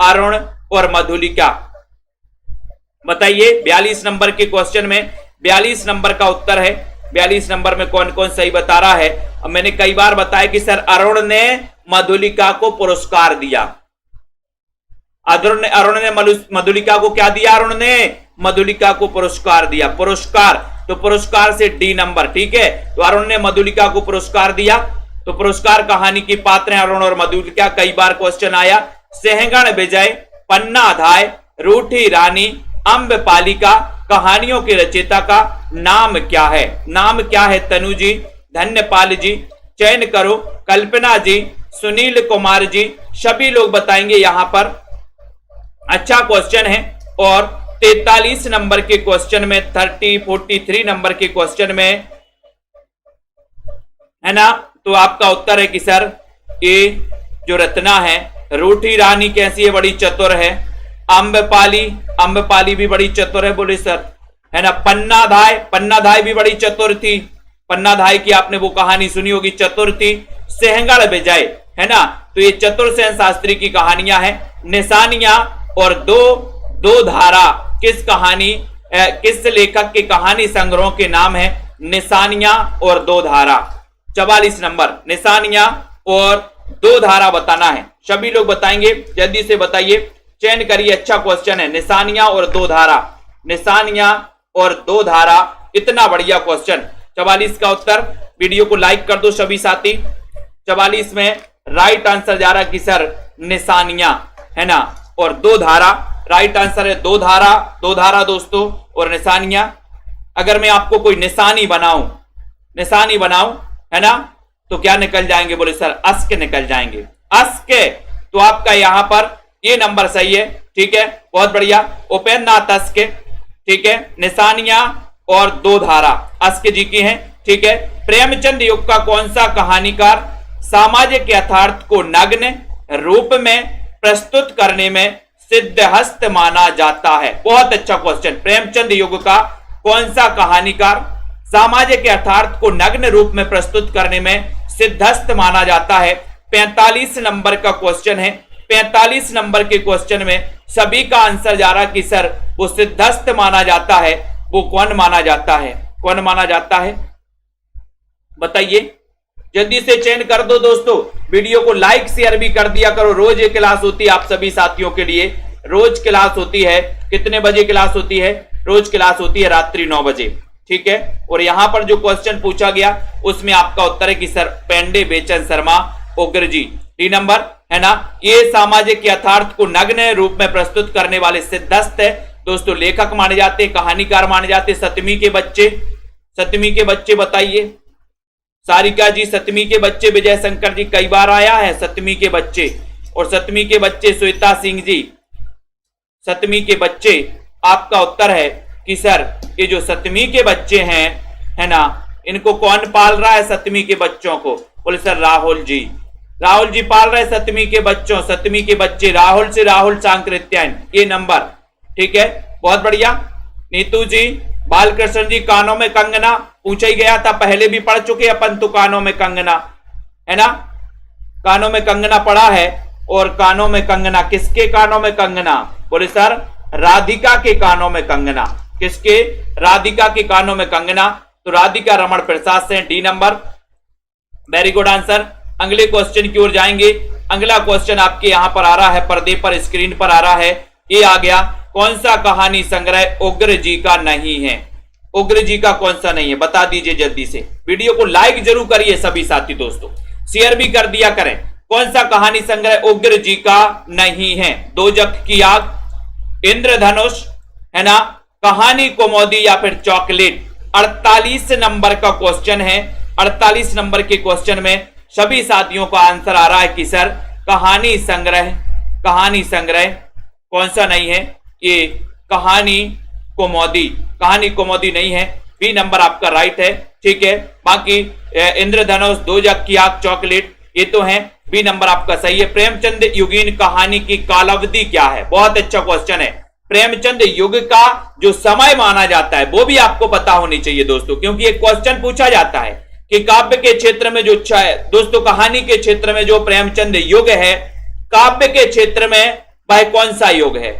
अरुण और मधुलिका। बताइए 42 नंबर के क्वेश्चन में 42 नंबर का उत्तर है। 42 नंबर में कौन कौन सही बता रहा है। अब मैंने कई बार बताया कि सर अरुण ने मधुलिका को पुरस्कार दिया। अरुण ने मधुलिका को क्या दिया? अरुण ने मधुलिका को पुरस्कार दिया। पुरस्कार, तो पुरस्कार से डी नंबर, ठीक है। तो अरुण ने मधुलिका को पुरस्कार दिया, तो पुरस्कार कहानी की पात्र हैं अरुण और मधुलिका। कई बार क्वेश्चन आया। सहगण विजय, पन्नाधाय, रूठी रानी, अम्बपालिका कहानियों के रचयिता का नाम क्या है? नाम क्या है? तनु जी, धन्यपाल जी, चयन करो, कल्पना जी, सुनील कुमार जी, सभी लोग बताएंगे यहां पर। अच्छा क्वेश्चन है। और 43 नंबर के क्वेश्चन में 43 नंबर के क्वेश्चन में है ना, तो आपका उत्तर है कि सर ये जो रत्ना है, रूठी रानी कैसी है? बड़ी चतुर है। अम्बपाली भी बड़ी चतुर है, बोले सर, है ना। पन्नाधाय भी बड़ी चतुर थी। पन्नाधाय की आपने वो कहानी सुनी होगी, चतुर थी। सहगण विजय, है ना, तो ये चतुर सेन शास्त्री की कहानियां हैं। निशानियां और दो धारा किस कहानी, किस लेखक के कहानी संग्रहों के नाम है? निशानियां और दो धारा। 44 नंबर, निशानियां और दो धारा बताना है। सभी लोग बताएंगे, जल्दी से बताइए, चयन करिए। अच्छा क्वेश्चन है, निशानियां और दो धारा। निशानियां और दो धारा, इतना बढ़िया क्वेश्चन। 44 का उत्तर, वीडियो को लाइक कर दो सभी साथी। 44 में राइट आंसर जा रहा कि सर निशानियां, है ना, और दो धारा। राइट आंसर है दो धारा दोस्तों और निशानियां। अगर मैं आपको कोई निशानी बनाऊं, है ना, तो क्या निकल जाएंगे? बोले सर अस्क निकल जाएंगे। अस्क, तो आपका यहां पर ये नंबर सही है, ठीक है, बहुत बढ़िया। उपेन्द्रनाथ अस्क, ठीक है। निशानियां और दो धारा अस्क जी की हैं, ठीक है। प्रेमचंद युग का कौन सा कहानीकार सामाजिक यथार्थ को नग्न रूप में प्रस्तुत करने में सिद्धहस्त माना जाता है? बहुत अच्छा क्वेश्चन। प्रेमचंद युग का कौन सा कहानीकार सामाजिक यथार्थ को नग्न रूप में प्रस्तुत करने में सिद्धहस्त माना जाता है? 45 नंबर का क्वेश्चन है। 45 नंबर के क्वेश्चन में सभी का आंसर जा रहा कि सर वो सिद्धहस्त माना जाता है। वो कौन माना जाता है? कौन माना जाता है? बताइए, जल्दी से चयन कर दो दोस्तों। वीडियो को लाइक शेयर भी कर दिया करो। रोज ये क्लास होती है आप सभी साथियों के लिए। रोज क्लास होती है, कितने बजे क्लास होती है? रोज क्लास होती है रात्रि 9 बजे, ठीक है। और यहां पर जो क्वेश्चन पूछा गया उसमें आपका उत्तर है कि सर पेंडे बेचन शर्मा उग्र जी, डी नंबर, है ना। ये सामाजिक यथार्थ को नग्न रूप में प्रस्तुत करने वाले सिद्धहस्त है दोस्तों, लेखक माने जाते, कहानीकार माने जाते। सतमी के बच्चे बताइए। सारिका जी, सतमी के बच्चे। विजय शंकर जी, कई बार आया है सतमी के बच्चे। और सतमी के बच्चे श्वेता सिंह जी, सतमी के बच्चे। आपका उत्तर है कि सर ये जो सतमी के बच्चे हैं, है ना, इनको कौन पाल रहा है सतमी के बच्चों को? बोले सर राहुल जी पाल रहे सतमी के बच्चों। सतमी के बच्चे राहुल से राहुल सांकृत्यायन, ये नंबर, ठीक है, बहुत बढ़िया। नीतू जी, बालकृष्ण जी, कानों में कंगना पूछा ही गया था, पहले भी पढ़ चुके अपन तो। कानों में कंगना, है ना, कानों में कंगना पढ़ा है। और कानों में कंगना, किसके कानों में कंगना? बोले सर राधिका के कानों में कंगना। किसके? राधिका के कानों में कंगना। तो राधिका रमण प्रसाद से, D number, very good answer. अगले क्वेश्चन की ओर जाएंगे। अगला क्वेश्चन आपके यहां पर आ रहा है, पर्दे पर, स्क्रीन पर आ रहा है। ये आ गया, कौन सा कहानी संग्रह उग्र जी का नहीं है? उग्र जी का कौन सा नहीं है? बता दीजिए जल्दी से। वीडियो को लाइक जरूर करिए सभी साथी दोस्तों, शेयर भी कर दिया करें। कौन सा कहानी संग्रह उग्र जी का नहीं है? दोजख की आग, इंद्रधनुष, है ना, कहानी कौमुदी या फिर चॉकलेट। 48 नंबर का क्वेश्चन है। 48 नंबर के क्वेश्चन में सभी साथियों का आंसर आ रहा है कि सर कहानी संग्रह कौन सा नहीं है? ये कहानी कौमुदी नहीं है। बी नंबर आपका राइट है, ठीक है। बाकी इंद्रधनुष, दोजख की आग, चॉकलेट, ये तो है। बी नंबर आपका सही है। प्रेमचंद युगीन कहानी की कालावधि क्या है? बहुत अच्छा क्वेश्चन है। प्रेमचंद युग का जो समय माना जाता है वो भी आपको पता होनी चाहिए दोस्तों, क्योंकि एक क्वेश्चन पूछा जाता है कि काव्य के क्षेत्र में जो दोस्तों कहानी के क्षेत्र में जो प्रेमचंद युग है, काव्य के क्षेत्र में वह कौन सा युग है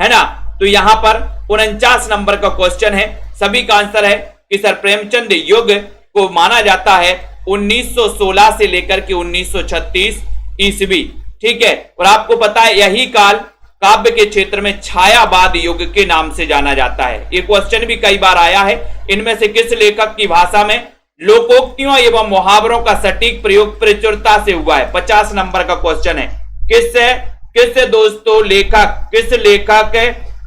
ना। तो यहां पर 49 नंबर का क्वेश्चन है। सभी का आंसर है कि सर प्रेमचंद युग को माना जाता है 1916 से लेकर के 1936 ईस्वी। ठीक है, और आपको पता है यही काल काव्य के क्षेत्र में छायावाद युग के नाम से जाना जाता है। ये क्वेश्चन भी कई बार आया है। इनमें से किस लेखक की भाषा में लोकोक्तियों एवं मुहावरों का सटीक प्रयोग प्रचुरता से हुआ है? 50 नंबर का क्वेश्चन है। किस दोस्तों लेखक,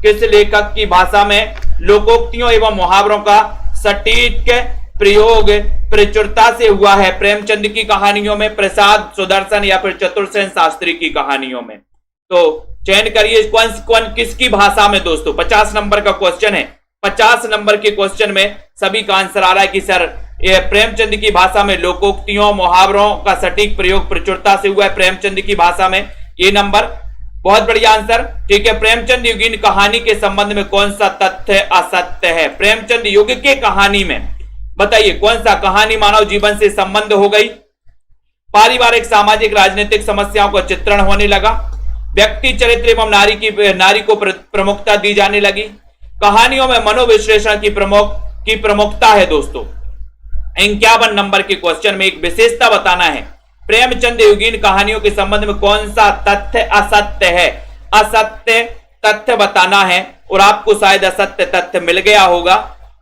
किस लेखक की भाषा में लोकोक्तियों एवं मुहावरों का सटीक प्रयोग प्रचुरता से हुआ है? प्रेमचंद की कहानियों में, प्रसाद, सुदर्शन या फिर चतुर्सेन शास्त्री की कहानियों में? तो चयन करिए कौन किसकी भाषा में दोस्तों। 50 नंबर का क्वेश्चन है। 50 नंबर के क्वेश्चन में सभी का आंसर आ रहा है कि सर ये प्रेमचंद की भाषा में लोकोक्तियों मुहावरों का सटीक प्रयोग प्रचुरता से हुआ है प्रेमचंद की भाषा में। ये नंबर बहुत बढ़िया आंसर। ठीक है, प्रेमचंद युगीन कहानी के संबंध में कौन सा तथ्य असत्य है? प्रेमचंद युग के कहानी में बताइए कौन सा कहानी मानव जीवन से संबंध हो गई, पारिवारिक सामाजिक राजनीतिक समस्याओं का चित्रण होने लगा, व्यक्ति चरित्र एवं नारी को प्रमुखता दी जाने लगी, कहानियों में मनोविश्लेषण की प्रमुखता है दोस्तों। 51 नंबर के क्वेश्चन में एक विशेषता बताना है। प्रेमचंद युगीन कहानियों के संबंध में कौन सा तथ्य असत्य है? असत्य तथ्य बताना है और आपको शायद असत्य तथ्य मिल गया होगा।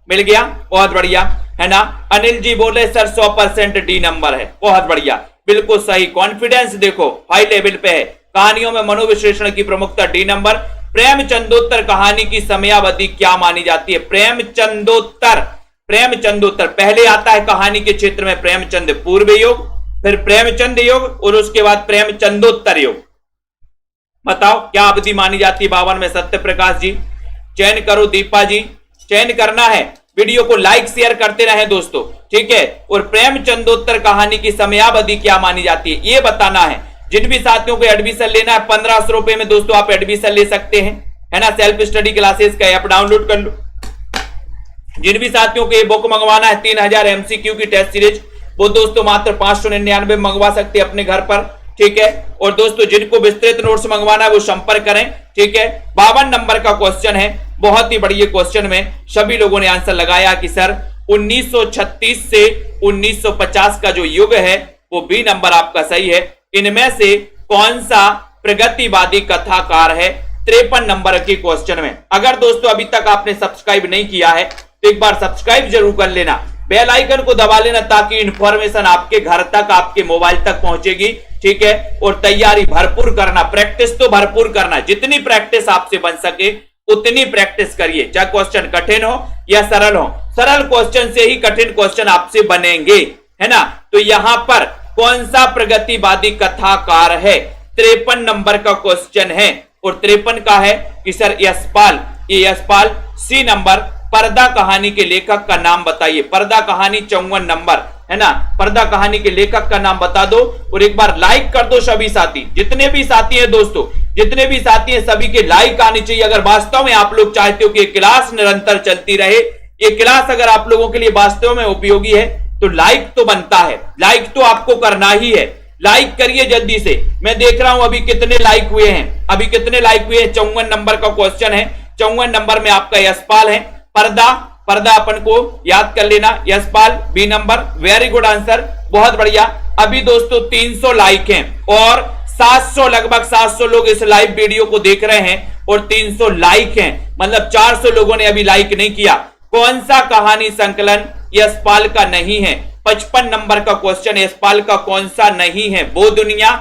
मिल गया, बहुत बढ़िया, है ना। अनिल जी बोले सर 100% डी नंबर है। बहुत बढ़िया, बिल्कुल सही। कॉन्फिडेंस देखो हाई लेवल पे है। कहानियों में मनोविश्लेषण की प्रमुखता डी नंबर। प्रेमचंदोत्तर कहानी की समयावधि क्या मानी जाती है? प्रेमचंदोत्तर पहले आता है कहानी के क्षेत्र में प्रेमचंद पूर्व युग, फिर प्रेमचंद युग और उसके बाद प्रेमचंदोत्तर युग। बताओ क्या अवधि मानी जाती है 52 में? सत्य प्रकाश जी चयन करो। दीपा जी चयन करना है। वीडियो को लाइक शेयर करते रहे दोस्तों, ठीक है। और प्रेमचंदोत्तर कहानी की समयावधि क्या मानी जाती है ये बताना है। जिन भी साथियों को एडमिशन लेना है 1500 रुपए में दोस्तों आप एडमिशन ले सकते हैं, है ना। सेल्फ स्टडी क्लासेस का ऐप डाउनलोड कर लो। जिन भी साथियों को ये बुक मंगवाना है 3000 MCQ की टेस्ट सीरीज, वो दोस्तों मात्र 599 मंगवा सकते हैं अपने घर पर, ठीक है। और दोस्तों जिनको विस्तृत नोट्स मंगवाना है वो संपर्क करें, ठीक है। 52 नंबर का क्वेश्चन है। बहुत ही बढ़िया क्वेश्चन में सभी लोगों ने आंसर लगाया कि सर 1936 से 1950 का जो युग है वो बी नंबर आपका सही है। इनमें से कौन सा प्रगतिवादी कथाकार है? 53 नंबर के क्वेश्चन में। अगर दोस्तों अभी तक आपने सब्सक्राइब नहीं किया है तो एक बार सब्सक्राइब जरूर कर लेना, बेल आइकन को दबा लेना ताकि इंफॉर्मेशन आपके घर तक, आपके मोबाइल तक पहुंचेगी, ठीक है। और तैयारी भरपूर करना, प्रैक्टिस तो भरपूर करना, जितनी प्रैक्टिस आपसे बन सके उतनी प्रैक्टिस करिए, चाहे क्वेश्चन कठिन हो या सरल हो। सरल क्वेश्चन से ही कठिन क्वेश्चन आपसे बनेंगे, है ना। तो यहां पर कौन सा प्रगतिवादी कथाकार है? 53 नंबर का क्वेश्चन है और 53 का है कि सर यशपाल। ये यशपाल। सी नंबर पर्दा कहानी के लेखक का नाम बताइए। पर्दा कहानी 54 नंबर, है ना। पर्दा कहानी के लेखक का नाम बता दो और एक बार लाइक कर दो सभी साथी। जितने भी साथी हैं दोस्तों, जितने भी साथी हैं सभी के लाइक आनी चाहिए। अगर वास्तव में आप लोग चाहते हो कि ये क्लास निरंतर चलती रहे, ये क्लास अगर आप लोगों के लिए वास्तव में उपयोगी है तो लाइक तो बनता है, लाइक तो आपको करना ही है। लाइक करिए जल्दी से। मैं देख रहा हूं अभी कितने लाइक हुए हैं, अभी कितने लाइक हुए हैं। 54 नंबर का क्वेश्चन है। 54 नंबर में आपका यशपाल है। पर्दा अपन को याद कर लेना, Yashpal B number. Very good answer, बहुत बढ़िया। अभी दोस्तों 300 लाइक हैं और 700 लगभग 700 लोग इस लाइव वीडियो को देख रहे हैं और 300 लाइक हैं, मतलब 400 लोगों ने अभी लाइक नहीं किया। कौन सा कहानी संकलन यशपाल का नहीं है? 55 नंबर का क्वेश्चन, यशपाल का कौन सा नहीं है? वो दुनिया,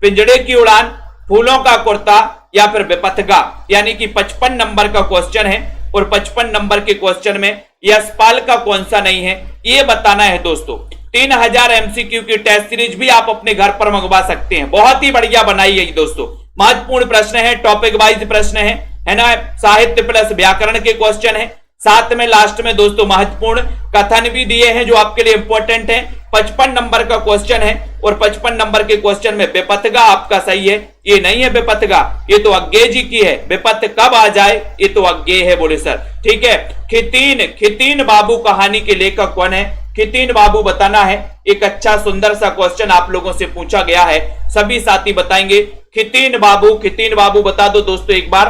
पिंजड़े की उड़ान, फूलों का कुर्ता या फिर बेपत्तगा। यानी कि 55 नंबर का क्वेश्चन है और 55 नंबर के क्वेश्चन में यशपाल का कौन सा नहीं है ये बताना है दोस्तों। 3000 MCQ की टेस्ट सीरीज भी आप अपने घर पर मंगवा सकते हैं। बहुत ही बढ़िया बनाई है दोस्तों। महत्वपूर्ण प्रश्न है, टॉपिक वाइज प्रश्न है ना। साहित्य प्लस व्याकरण के क्वेश्चन है। साथ में लास्ट में दोस्तों महत्वपूर्ण कथन भी दिए हैं जो आपके लिए इंपॉर्टेंट है। 55 नंबर का क्वेश्चन है और 55 नंबर के क्वेश्चन में बेपत्तगा आपका सही है। ये नहीं है बेपत्तगा, ये तो अज्ञे जी की है। बेपत्त कब आ जाए, ये तो अज्ञे है बोले सर, ठीक है। खितीन बाबू कहानी के लेखक कौन है? खितीन बाबू बताना है। एक अच्छा सुंदर सा क्वेश्चन आप लोगों से पूछा गया है, सभी साथी बताएंगे खितीन बाबू बता दो दोस्तों एक बार,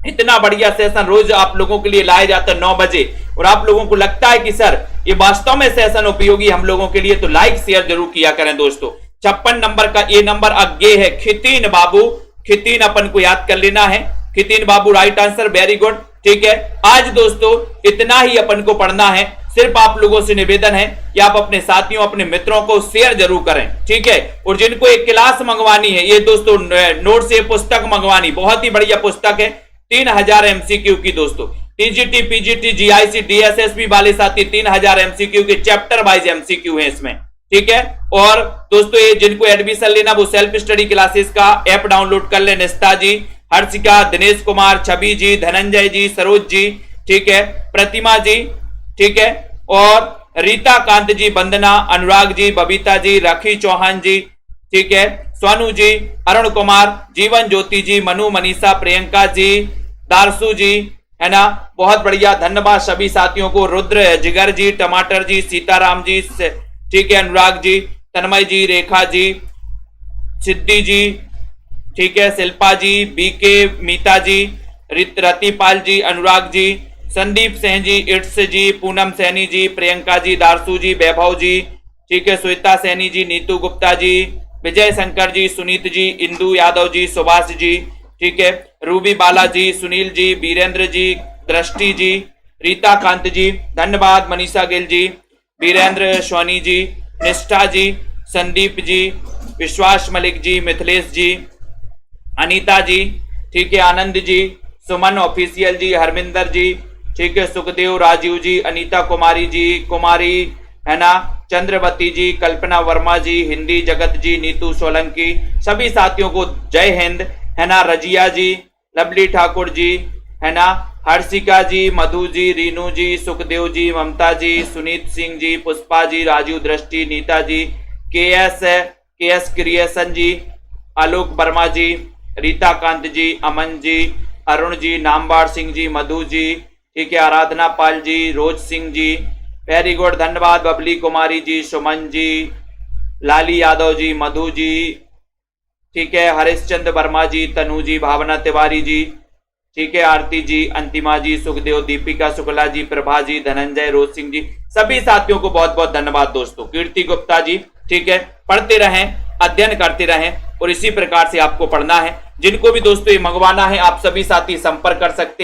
इतना बढ़िया सेशन रोज आप लोगों के लिए लाया जाता है 9 बजे, और आप लोगों को लगता है कि सर ये वास्तव में सेशन उपयोगी हम लोगों के लिए, तो लाइक शेयर जरूर किया करें दोस्तों। 56 नंबर का ये नंबर आगे है खितीन बाबू, खितीन अपन को याद कर लेना है, खितीन बाबू राइट आंसर, वेरी गुड। ठीक है, आज दोस्तों इतना ही अपन को पढ़ना है। सिर्फ आप लोगों से निवेदन है कि आप अपने साथियों अपने मित्रों को शेयर जरूर करें, ठीक है। और जिनको एक क्लास मंगवानी है, ये दोस्तों नोट से पुस्तक मंगवानी, बहुत ही बढ़िया पुस्तक है, 3000 एमसीक्यू की दोस्तों, टीजीटी पीजीटी जीआईसी डीएसएसबी वाले साथी 3000 एमसीक्यू के चैप्टर वाइज एमसीक्यू है इसमें, ठीक है। और दोस्तों ये जिनको एडमिशन लेना वो सेल्फ स्टडी क्लासेस का ऐप डाउनलोड कर ले, निस्ता जी, हर्षिका, दिनेश कुमार, छवि जी, धनंजय जी, सरोज जी, ठीक है, प्रतिमा जी, ठीक है, और रीता कांत जी, वंदना, अनुराग जी, बबीता जी, राखी चौहान जी, ठीक है, सोनू जी, अरुण कुमार, जीवन ज्योति जी, मनु, मनीषा, प्रियंका जी, दारसू जी, है ना, बहुत बढ़िया, धन्यवाद सभी साथियों को, रुद्र, जिगर जी, टमाटर जी, सीताराम जी, ठीक है, अनुराग जी, तन्मय जी, रेखा जी, सिद्धि जी, ठीक है, शिल्पा जी, बीके, मीता जी, रतिपाल जी, अनुराग जी, संदीप सिंह जी, इट्स जी, पूनम सैनी जी, प्रियंका जी, दारसू जी, वैभव जी, ठीक है, श्वेता सैनी जी, नीतू गुप्ता जी, विजय शंकर जी, सुनीत जी, इंदु यादव जी, सुभाष जी, ठीक है, रूबी बाला जी, सुनील जी, वीरेंद्र जी, दृष्टि जी, रीता कांत जी, धन्यवाद, मनीषा गिल जी, वीरेंद्र सोनी जी, निष्ठा जी, संदीप जी, विश्वास मलिक जी, मिथिलेश जी, अनीता जी, ठीक है, आनंद जी, सुमन ऑफिशियल जी, हरमिंदर जी, ठीक है, सुखदेव, राजीव जी, अनीता कुमारी जी, कुमारी, है ना, चंद्रवती जी, कल्पना वर्मा जी, हिंदी जगत जी, नीतू सोलंकी, सभी साथियों को जय हिंद, है ना, रजिया जी, लवली ठाकुर जी, है ना, हर्षिका जी, मधु जी, रीनू जी, सुखदेव जी, ममता जी, सुनीत सिंह जी, पुष्पा जी, राजू दृष्टि, नीता जी, के एस क्रिएशन जी, आलोक वर्मा जी, रीता कांत जी, अमन जी, अरुण जी, नामवार सिंह जी, मधु जी, ठीक है, आराधना पाल जी, रोज सिंह जी, वेरी गुड, धन्यवाद, बबली कुमारी जी, सुमन जी, लाली यादव जी, मधु जी, ठीक है, हरिश्चंद्र वर्मा जी, तनु जी, भावना तिवारी जी, ठीक है, आरती जी, अंतिमा जी, सुखदेव, दीपिका शुक्ला जी, प्रभा जी, धनंजय, रोज सिंह जी, सभी साथियों को बहुत बहुत धन्यवाद दोस्तों, कीर्ति गुप्ता जी, ठीक है, पढ़ते रहें, अध्ययन करते रहें, और इसी प्रकार से आपको पढ़ना है। जिनको भी दोस्तों ये मंगवाना है आप सभी साथी संपर्क कर सकते हैं।